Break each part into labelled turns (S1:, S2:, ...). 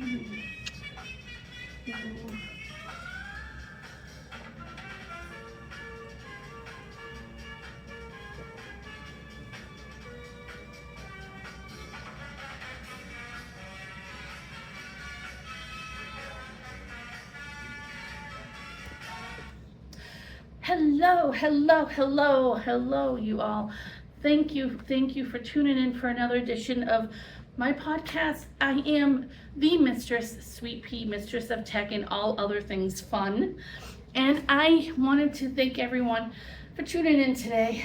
S1: Hello, you all. Thank you for tuning in for another edition of my podcast. I am the Mistress, Sweet Pea, Mistress of Tech and all other things fun. And I wanted to thank everyone for tuning in today.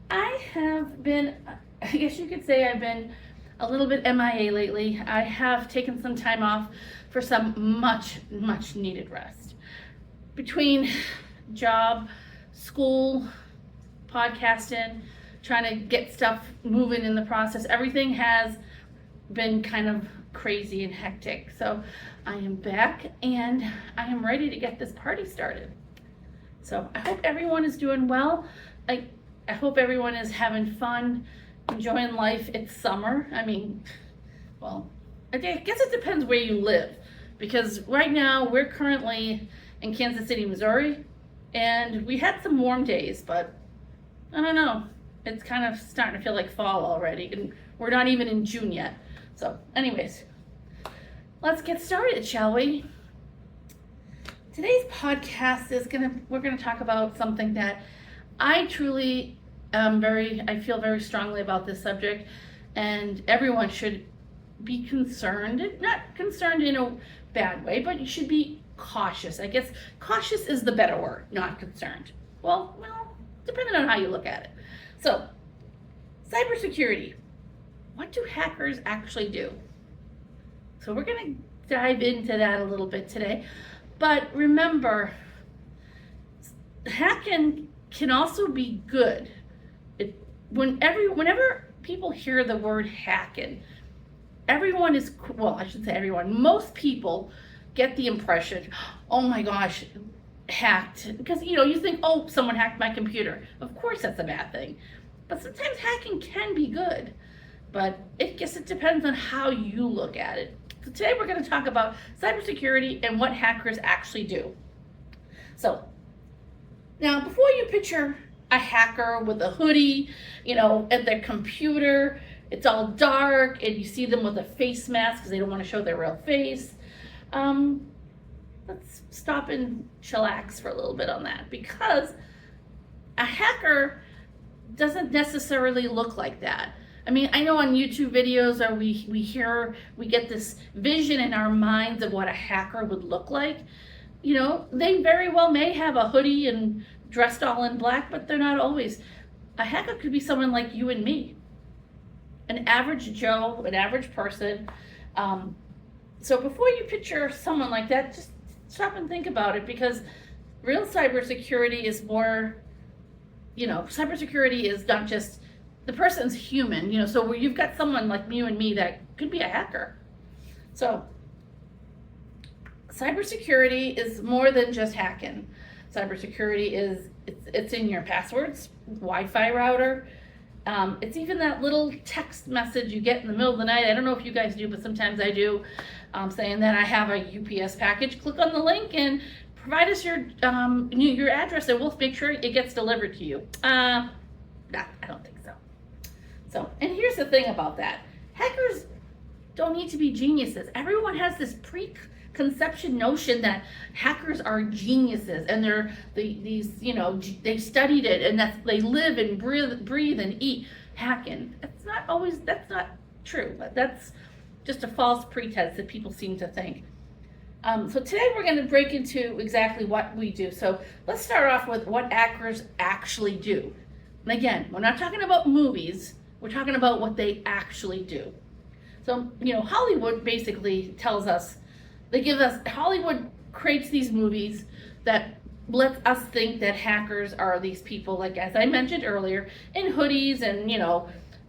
S1: I guess you could say I've been a little bit MIA lately. I have taken some time off for some much needed rest. Between job, school, podcasting, trying to get stuff moving in the process, everything has been kind of crazy and hectic. So I am back and I am ready to get this party started. So I hope everyone is doing well. I hope everyone is having fun, enjoying life. It's summer. I guess it depends where you live, because right now we're currently in Kansas City, Missouri, and we had some warm days, but I don't know. It's kind of starting to feel like fall already, and we're not even in June yet. So anyways, let's get started, shall we? Today's podcast we're gonna talk about something that I truly I feel very strongly about this subject, and everyone should be concerned, not concerned in a bad way, but you should be cautious. I guess cautious is the better word, not concerned. Well, depending on how you look at it. So, cybersecurity. What do hackers actually do? So we're going to dive into that a little bit today. But remember, hacking can also be good. Whenever people hear the word hacking, most people get the impression, oh my gosh, hacked. Because, you think, oh, someone hacked my computer. Of course that's a bad thing. But sometimes hacking can be good. But I guess it depends on how you look at it. So today we're going to talk about cybersecurity and what hackers actually do. So, now before you picture a hacker with a hoodie, at their computer, it's all dark, and you see them with a face mask because they don't want to show their real face. Let's stop and chillax for a little bit on that, because a hacker doesn't necessarily look like that. I know on YouTube videos, or we get this vision in our minds of what a hacker would look like. They very well may have a hoodie and dressed all in black, but they're not always. A hacker could be someone like you and me, an average Joe, an average person. So before you picture someone like that, just stop and think about it, because real cybersecurity is more, cybersecurity is not just the person's human, so where you've got someone like you and me that could be a hacker. So cybersecurity is more than just hacking. Cybersecurity it's in your passwords, Wi-Fi router. It's even that little text message you get in the middle of the night. I don't know if you guys do, but sometimes I do, saying that I have a UPS package. Click on the link and provide us your address, and we'll make sure it gets delivered to you. I don't think so. So, and here's the thing about that. Hackers don't need to be geniuses. Everyone has this preconception notion that hackers are geniuses, and they studied it, and they live and breathe and eat hacking. That's not true. That's just a false pretense that people seem to think. So today we're going to break into exactly what we do. So let's start off with what hackers actually do. And again, we're not talking about movies. We're talking about what they actually do. So, Hollywood basically tells us, Hollywood creates these movies that let us think that hackers are these people, like, as I mentioned earlier, in hoodies and,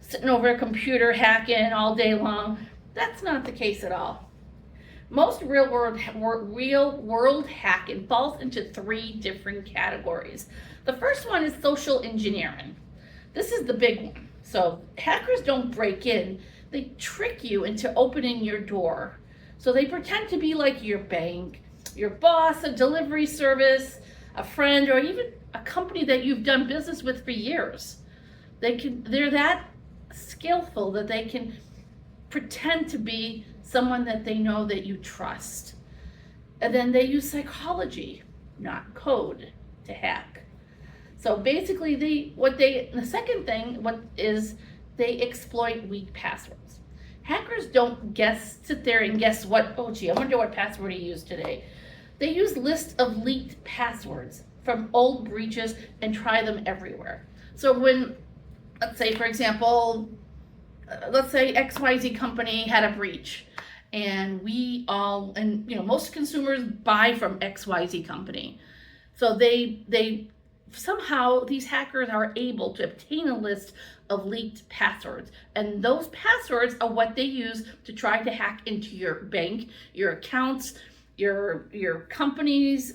S1: sitting over a computer hacking all day long. That's not the case at all. Most real world hacking falls into 3 different categories. The first one is social engineering. This is the big one. So hackers don't break in, they trick you into opening your door. So they pretend to be like your bank, your boss, a delivery service, a friend, or even a company that you've done business with for years. They're that skillful that they can pretend to be someone that they know that you trust. And then they use psychology, not code, to hack. So basically the second thing they exploit weak passwords. Hackers don't sit there and guess what, oh gee, I wonder what password he used today. They use lists of leaked passwords from old breaches and try them everywhere. So when, let's say for example, let's say XYZ company had a breach, and most consumers buy from XYZ company. So they somehow, these hackers are able to obtain a list of leaked passwords, and those passwords are what they use to try to hack into your bank, your accounts, your company's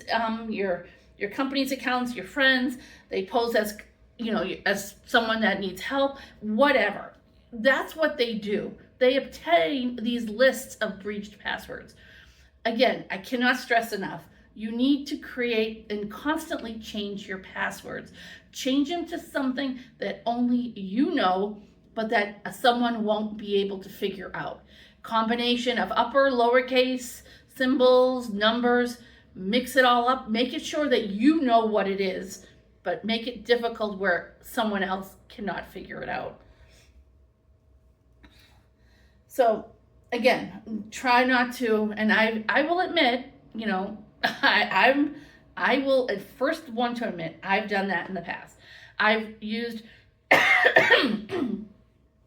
S1: your company's accounts, your friends. They pose as as someone that needs help, whatever. That's what they do. They obtain these lists of breached passwords. Again, I cannot stress enough. You need to create and constantly change your passwords. Change them to something that only you know, but that someone won't be able to figure out. Combination of upper, lowercase, symbols, numbers, mix it all up. Make it sure that you know what it is, but make it difficult where someone else cannot figure it out. So again, try not to, and I will admit, I will first one to admit I've done that in the past. I've used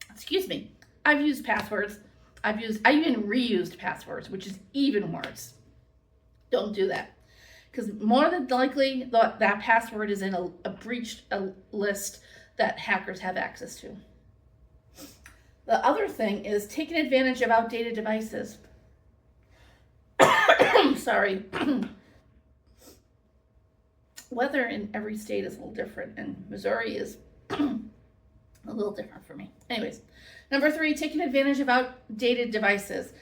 S1: excuse me, I've used passwords. I even reused passwords, which is even worse. Don't do that, because more than likely that password is in a breached list that hackers have access to. The other thing is taking advantage of outdated devices. Sorry. Weather in every state is a little different, and Missouri is a little different for me. Anyways, number 3, taking advantage of outdated devices.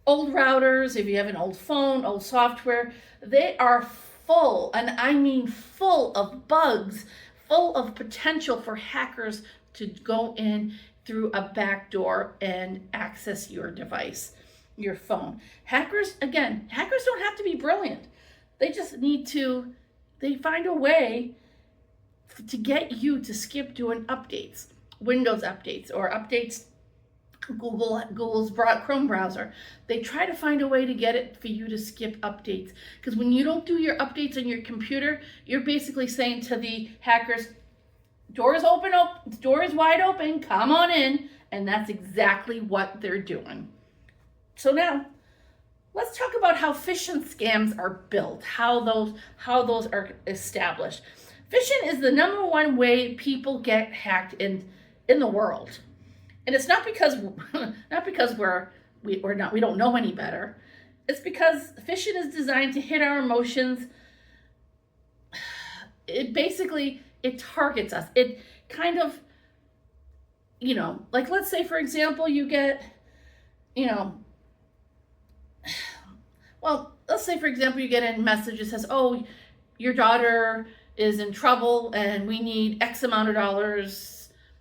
S1: Old routers, if you have an old phone, old software, they are full, and I mean full of bugs, full of potential for hackers to go in through a back door and access your device, your phone. Hackers don't have to be brilliant. They just they find a way to get you to skip doing updates, Windows updates, or updates, Google's Chrome browser. They try to find a way to get it for you to skip updates. Because when you don't do your updates on your computer, you're basically saying to the hackers, door is wide open, come on in. And that's exactly what they're doing. So now, let's talk about how phishing scams are built, how those are established. Phishing is the number one way people get hacked in the world. And it's not because we don't know any better. It's because phishing is designed to hit our emotions. It targets us. It kind of, like let's say for example you get, let's say for example you get a message that says, oh, your daughter is in trouble and we need X amount of dollars.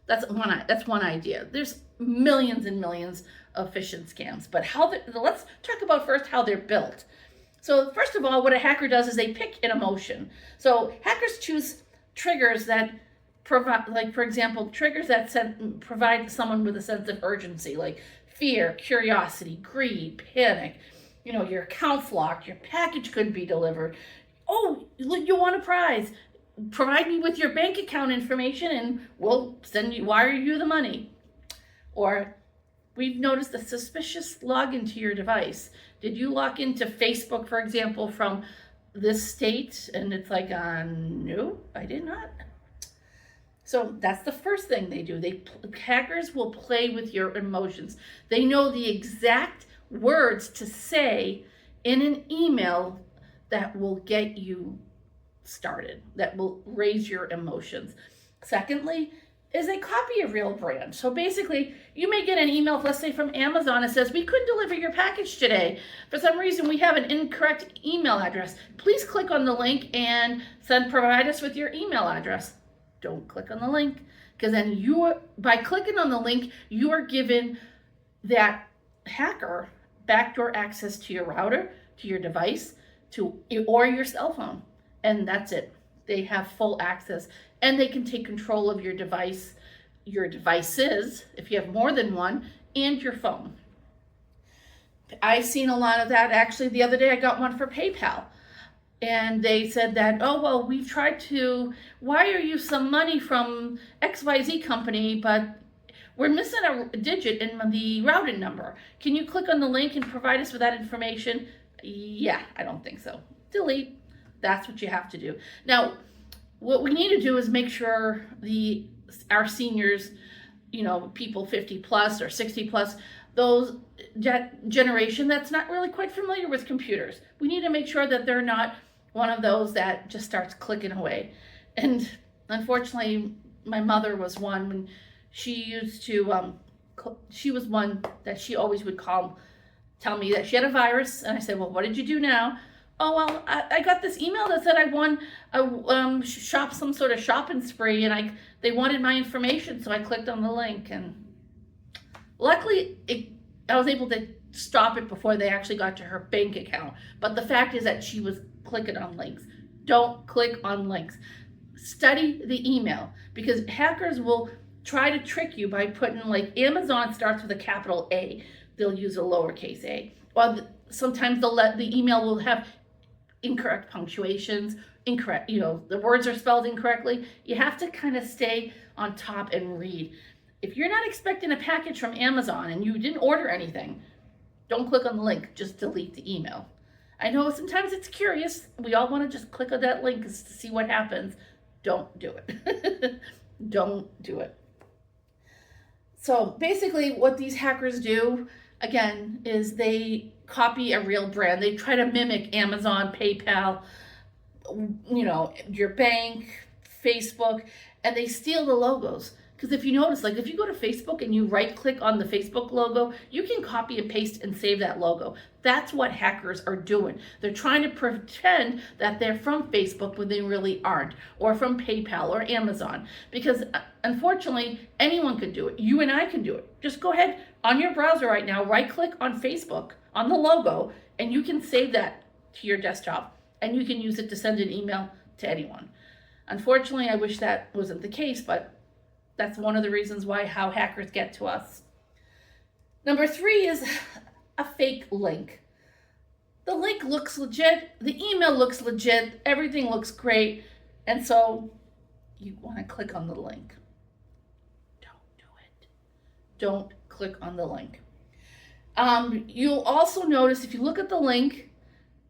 S1: That's one idea. There's millions and millions of phishing scams, but let's talk about first how they're built. So first of all, what a hacker does is they pick an emotion. So hackers choose triggers that provide, like for example, triggers that provide someone with a sense of urgency, like fear, curiosity, greed, panic. Your account's locked, your package could be delivered. Oh, you want a prize? Provide me with your bank account information and we'll wire you the money. Or we've noticed a suspicious login to your device. Did you log into Facebook, for example, from this state? And it's like, no, I did not. So that's the first thing they do. Hackers will play with your emotions. They know the exact words to say in an email that will get you started, that will raise your emotions. Secondly, is they copy a real brand. So basically, you may get an email, let's say from Amazon, that says, we couldn't deliver your package today. For some reason, we have an incorrect email address. Please click on the link and provide us with your email address. Don't click on the link, because then by clicking on the link, you are given that hacker backdoor access to your router, to your device, or your cell phone. And that's it. They have full access, and they can take control of your device, your devices, if you have more than one, and your phone. I've seen a lot of that. Actually, the other day I got one for PayPal. And they said that, oh, well, we've tried to wire you some money from XYZ company, but we're missing a digit in the routing number. Can you click on the link and provide us with that information? Yeah, I don't think so. Delete. That's what you have to do. Now, what we need to do is make sure our seniors, people 50 plus or 60 plus, those generation that's not really quite familiar with computers. We need to make sure that they're not one of those that just starts clicking away. And unfortunately, my mother was one when she used to, she was one that she always would tell me that she had a virus. And I said, well, what did you do now? Oh, well, I got this email that said I won some sort of shopping spree, and they wanted my information, so I clicked on the link, and luckily I was able to stop it before they actually got to her bank account. But the fact is that she was clicking on links. Don't click on links. Study the email, because hackers will try to trick you by putting, like, Amazon starts with a capital A. They'll use a lowercase a. Or sometimes the email will have incorrect punctuations, the words are spelled incorrectly. You have to kind of stay on top and read. If you're not expecting a package from Amazon and you didn't order anything, don't click on the link, just delete the email. I know sometimes it's curious. We all want to just click on that link to see what happens. Don't do it. Don't do it. So basically what these hackers do, again, is they copy a real brand. They try to mimic Amazon, PayPal, your bank, Facebook, and they steal the logos. Because if you notice, like if you go to Facebook and you right click on the Facebook logo, you can copy and paste and save that logo. That's what hackers are doing. They're trying to pretend that they're from Facebook when they really aren't, or from PayPal or Amazon. Because unfortunately, anyone could do it. You and I can do it. Just go ahead on your browser right now, right click on Facebook, on the logo, and you can save that to your desktop, and you can use it to send an email to anyone. Unfortunately, I wish that wasn't the case, but that's one of the reasons how hackers get to us. Number 3 is a fake link. The link looks legit, the email looks legit, everything looks great, and so you want to click on the link. Don't do it. Don't click on the link. You'll also notice if you look at the link,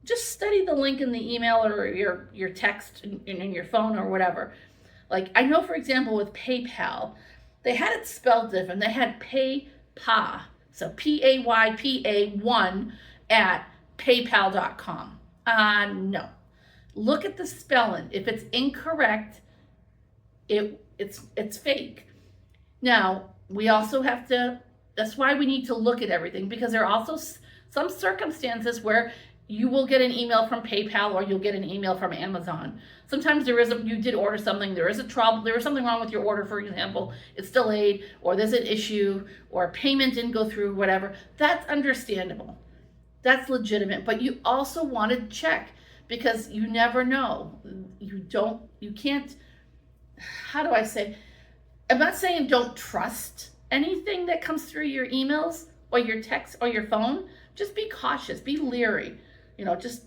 S1: just study the link in the email or your text in your phone or whatever. Like, I know, for example, with PayPal, they had it spelled different. They had PayPa, so PAYPA1 at paypal.com. No. Look at the spelling. If it's incorrect, it's fake. Now, we also have to, that's why we need to look at everything, because there are also some circumstances where you will get an email from PayPal or you'll get an email from Amazon. Sometimes you did order something, there is something wrong with your order, for example, it's delayed, or there's an issue, or payment didn't go through, whatever. That's understandable. That's legitimate, but you also want to check, because you never know. You can't, how do I say? I'm not saying don't trust anything that comes through your emails or your text or your phone. Just be cautious, be leery. Just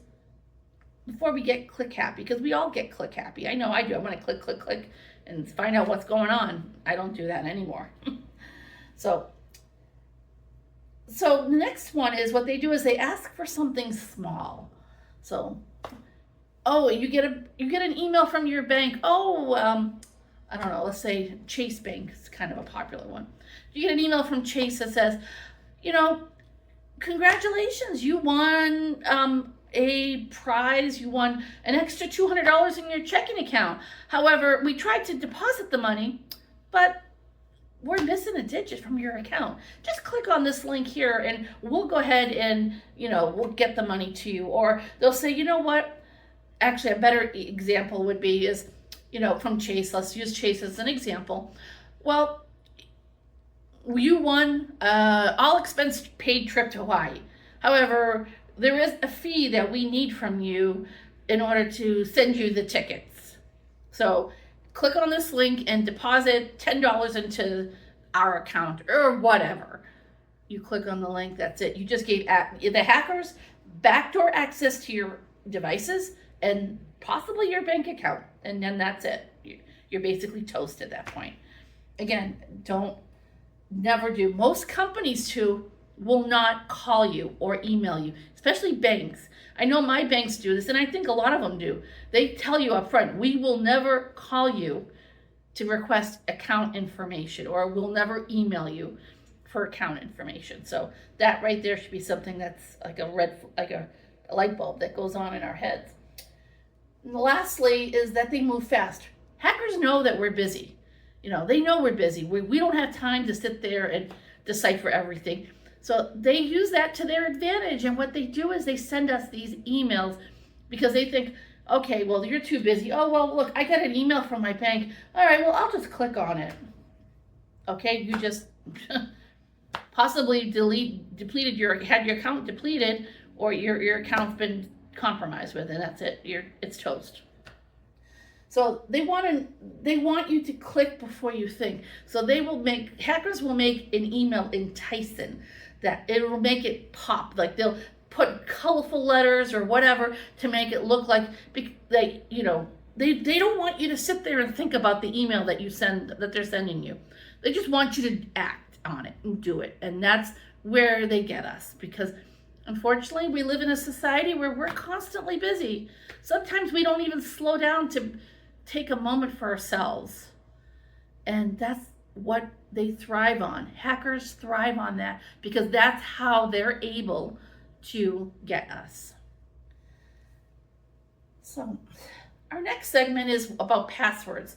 S1: before we get click happy, because we all get click happy. I know I do. I want to click, and find out what's going on. I don't do that anymore. So the next one is what they do is they ask for something small. So, you get an email from your bank. I don't know, let's say Chase Bank is kind of a popular one. You get an email from Chase that says, congratulations, you won a prize, you won an extra $200 in your checking account. However, we tried to deposit the money, but we're missing a digit from your account. Just click on this link here and we'll go ahead and, we'll get the money to you. Or they'll say, you know what? Actually, a better example would be is, from Chase. Let's use Chase as an example. Well, you won all expense paid trip to Hawaii. However, there is a fee that we need from you in order to send you the tickets. So click on this link and deposit $10 into our account or whatever. You click on the link, that's it. You just gave the hackers backdoor access to your devices and possibly your bank account. And then that's it. You're basically toast at that point. Again, never do. Most companies too will not call you or email you, especially banks. I know my banks do this, and I think a lot of them do. They tell you up front, we will never call you to request account information, or we'll never email you for account information. So that right there should be something that's like a light bulb that goes on in our heads. And lastly is that they move fast. Hackers know that we're busy. They know we're busy. We don't have time to sit there and decipher everything. So they use that to their advantage. And what they do is they send us these emails because they think, okay, well, you're too busy. Oh, well, look, I got an email from my bank. All right, well, I'll just click on it. Okay, you just possibly had your account depleted, or your account's been compromised with, and that's it. It's toast. So they want you to click before you think. So hackers will make an email enticing, that it will make it pop. Like they'll put colorful letters or whatever to make it look like they don't want you to sit there and think about the email that they're sending you. They just want you to act on it and do it. And that's where they get us, because unfortunately we live in a society where we're constantly busy. Sometimes we don't even slow down to take a moment for ourselves. And that's what they thrive on. Hackers thrive on that because that's how they're able to get us. So our next segment is about passwords.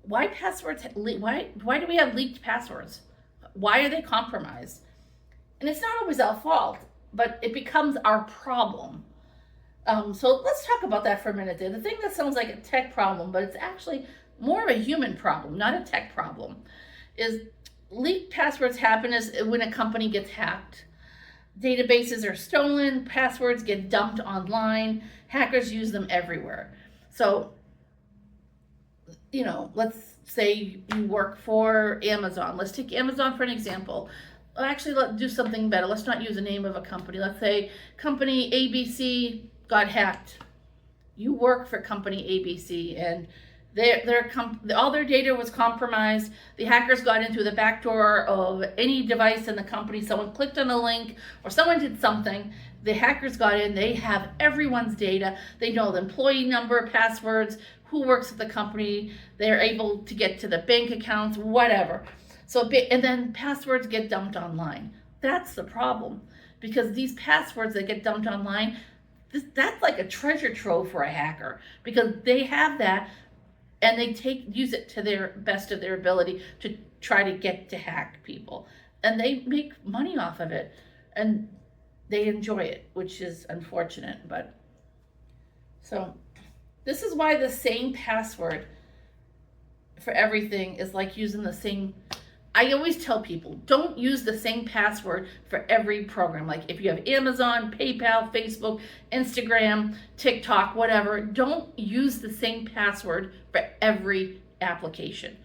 S1: Why do we have leaked passwords? Why are they compromised? And it's not always our fault, but it becomes our problem. So let's talk about that for a minute there. The thing that sounds like a tech problem, but it's actually more of a human problem, not a tech problem, is leaked passwords happen is when a company gets hacked. Databases are stolen, passwords get dumped online, hackers use them everywhere. So, let's say you work for Amazon. Let's take Amazon for an example. Actually, let's do something better. Let's not use the name of a company. Let's say company ABC got hacked. You work for company ABC, and all their data was compromised. The hackers got into the back door of any device in the company. Someone clicked on a link or someone did something. The hackers got in. They have everyone's data. They know the employee number, passwords, who works at the company. They're able to get to the bank accounts, whatever. And then passwords get dumped online. That's the problem, because these passwords that get dumped online, that's like a treasure trove for a hacker, because they have that and they use it to their best of their ability to try to get to hack people. And they make money off of it and they enjoy it, which is unfortunate. But so this is why the same password for everything is like using the same. I always tell people, don't use the same password for every program. Like if you have Amazon, PayPal, Facebook, Instagram, TikTok, whatever, don't use the same password for every application.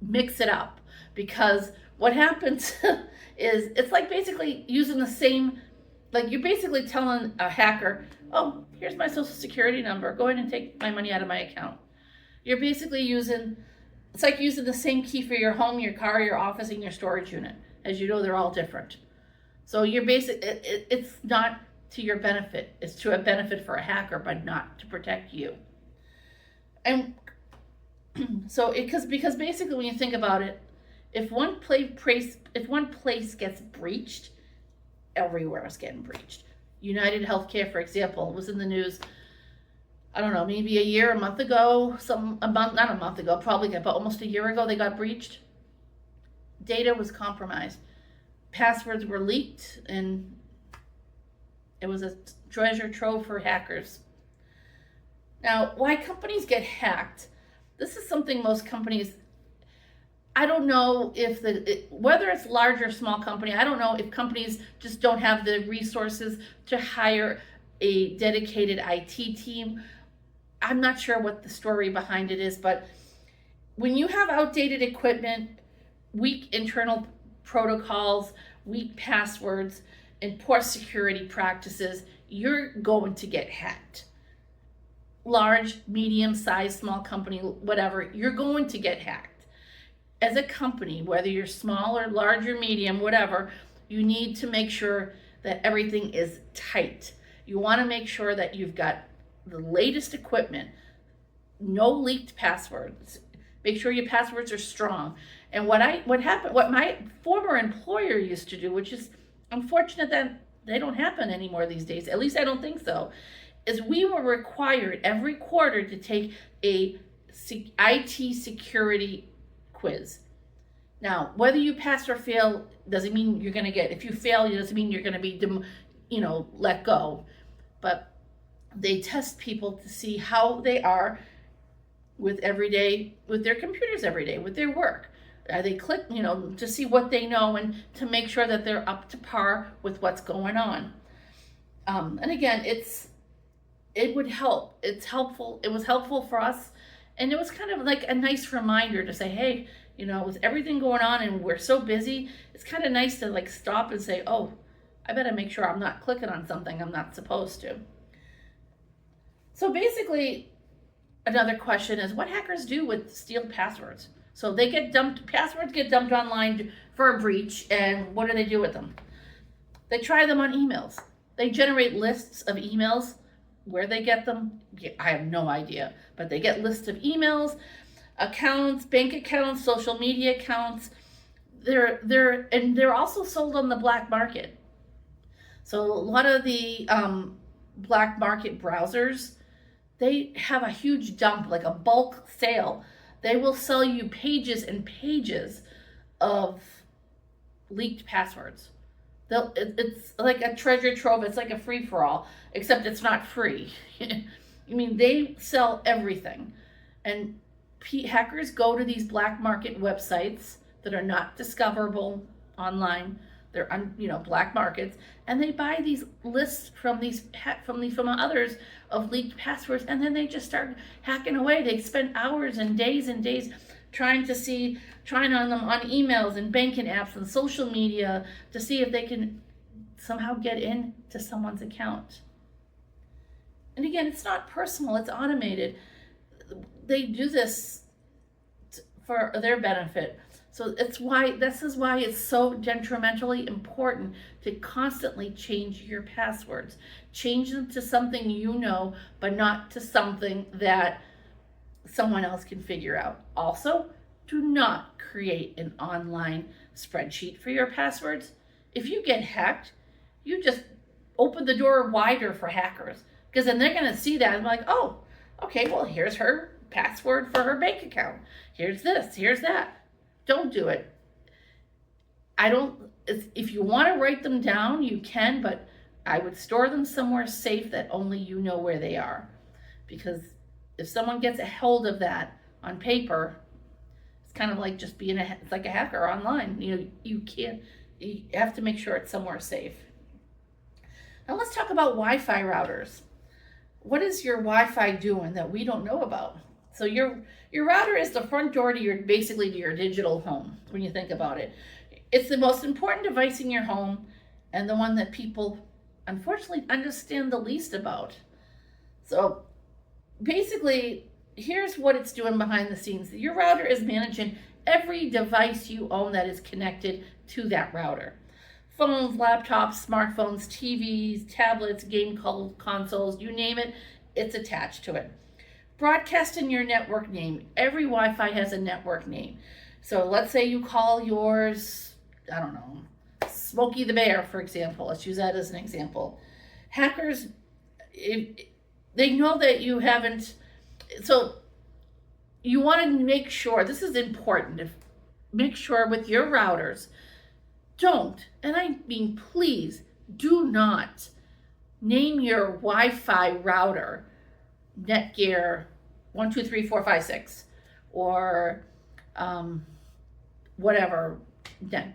S1: Mix it up, because what happens is it's like basically using the same, like you're basically telling a hacker, oh, here's my social security number, go in and take my money out of my account. You're basically it's like using the same key for your home, your car, your office, and your storage unit. As you know, they're all different. So it's not to your benefit. It's to a benefit for a hacker, but not to protect you. And so because basically when you think about it, if one place gets breached, everywhere is getting breached. United Healthcare, for example, was in the news. I don't know, maybe a month ago, not a month ago, probably about almost a year ago, they got breached. Data was compromised. Passwords were leaked, and it was a treasure trove for hackers. Now, why companies get hacked? This is something most companies, I don't know if whether it's large or small company, I don't know if companies just don't have the resources to hire a dedicated IT team. I'm not sure what the story behind it is, but when you have outdated equipment, weak internal protocols, weak passwords, and poor security practices, you're going to get hacked. Large, medium sized, small company, whatever, you're going to get hacked. As a company, whether you're small or large or medium, whatever, you need to make sure that everything is tight. You want to make sure that you've got the latest equipment, no leaked passwords. Make sure your passwords are strong. And what my former employer used to do, which is unfortunate that they don't happen anymore these days, at least I don't think so, is we were required every quarter to take a IT security quiz. Now, whether you pass or fail doesn't mean you're going to if you fail, it doesn't mean you're going to be, let go. But they test people to see how they are with their computers every day, with their work. They click, to see what they know and to make sure that they're up to par with what's going on. And again, it would help. It's helpful. It was helpful for us. And it was kind of like a nice reminder to say, hey, with everything going on and we're so busy, it's kind of nice to stop and say, oh, I better make sure I'm not clicking on something I'm not supposed to. So basically, another question is what hackers do with steal passwords. So passwords get dumped online for a breach, and what do they do with them? They try them on emails. They generate lists of emails. Where they get them, I have no idea, but they get lists of emails, accounts, bank accounts, social media accounts. They're also sold on the black market. So a lot of the black market browsers, they have a huge dump, like a bulk sale. They will sell you pages and pages of leaked passwords. It's like a treasure trove. It's like a free-for-all, except it's not free. They sell everything. And hackers go to these black market websites that are not discoverable online. They're black markets, and they buy these lists from others of leaked passwords, and then they just start hacking away. They spend hours and days trying on them on emails and banking apps and social media to see if they can somehow get into someone's account. And again, it's not personal, it's automated. They do this for their benefit. So this is why it's so detrimentally important to constantly change your passwords. Change them to something but not to something that someone else can figure out. Also, do not create an online spreadsheet for your passwords. If you get hacked, you just open the door wider for hackers, because then they're going to see that and be like, oh, okay, well, here's her password for her bank account. Here's this, here's that. Don't do it. If you want to write them down, you can, but I would store them somewhere safe that only you know where they are. Because if someone gets a hold of that on paper, it's kind of like just it's like a hacker online. You have to make sure it's somewhere safe. Now let's talk about Wi-Fi routers. What is your Wi-Fi doing that we don't know about? So your router is the front door to your digital home, when you think about it. It's the most important device in your home and the one that people unfortunately understand the least about. So basically, here's what it's doing behind the scenes. Your router is managing every device you own that is connected to that router. Phones, laptops, smartphones, TVs, tablets, game consoles, you name it, it's attached to it. Broadcasting your network name. Every Wi-Fi has a network name. So let's say you call yours, I don't know, Smokey the Bear, for example. Let's use that as an example. Hackers, they know that you haven't, so you want to make sure, this is important, make sure with your routers, don't, and I mean please, do not name your Wi-Fi router Netgear 123456 or whatever,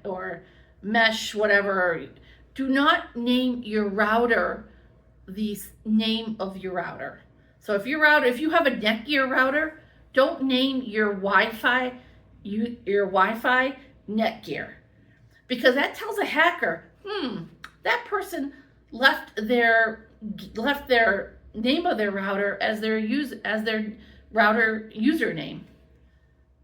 S1: or mesh, whatever. Do not name your router the name of your router. So if you have a Netgear router, don't name your Wi-Fi Netgear, because that tells a hacker, that person left their name of their router as their router username.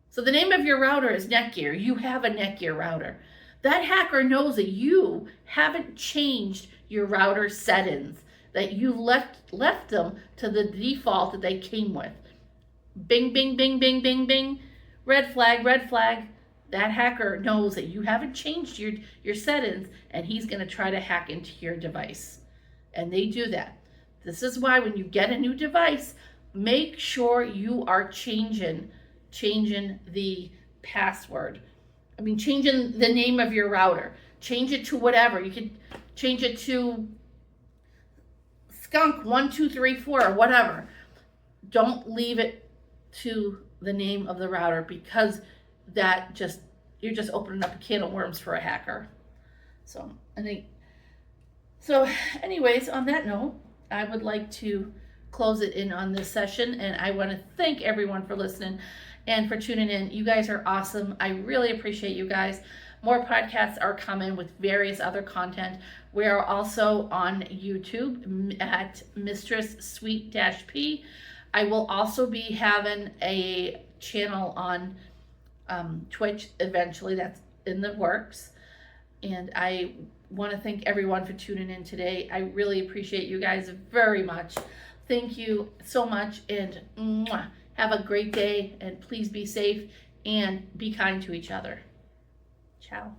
S1: So the name of your router is Netgear. You have a Netgear router. That hacker knows that you haven't changed your router settings, that you left them to the default that they came with. Bing, bing, bing, bing, bing, bing. Red flag, red flag. That hacker knows that you haven't changed your settings, and he's going to try to hack into your device. And they do that. This is why when you get a new device, make sure you are changing the password. Changing the name of your router. Change it to whatever. You could change it to skunk1234 or whatever. Don't leave it to the name of the router, because you're just opening up a can of worms for a hacker. So anyways, on that note, I would like to close it in on this session, and I want to thank everyone for listening and for tuning in. You guys are awesome. I really appreciate you guys. More podcasts are coming with various other content. We are also on YouTube at Mistress Sweet-P. I will also be having a channel on Twitch eventually. That's in the works. And I want to thank everyone for tuning in today. I really appreciate you guys very much. Thank you so much, and have a great day, and please be safe and be kind to each other. Ciao.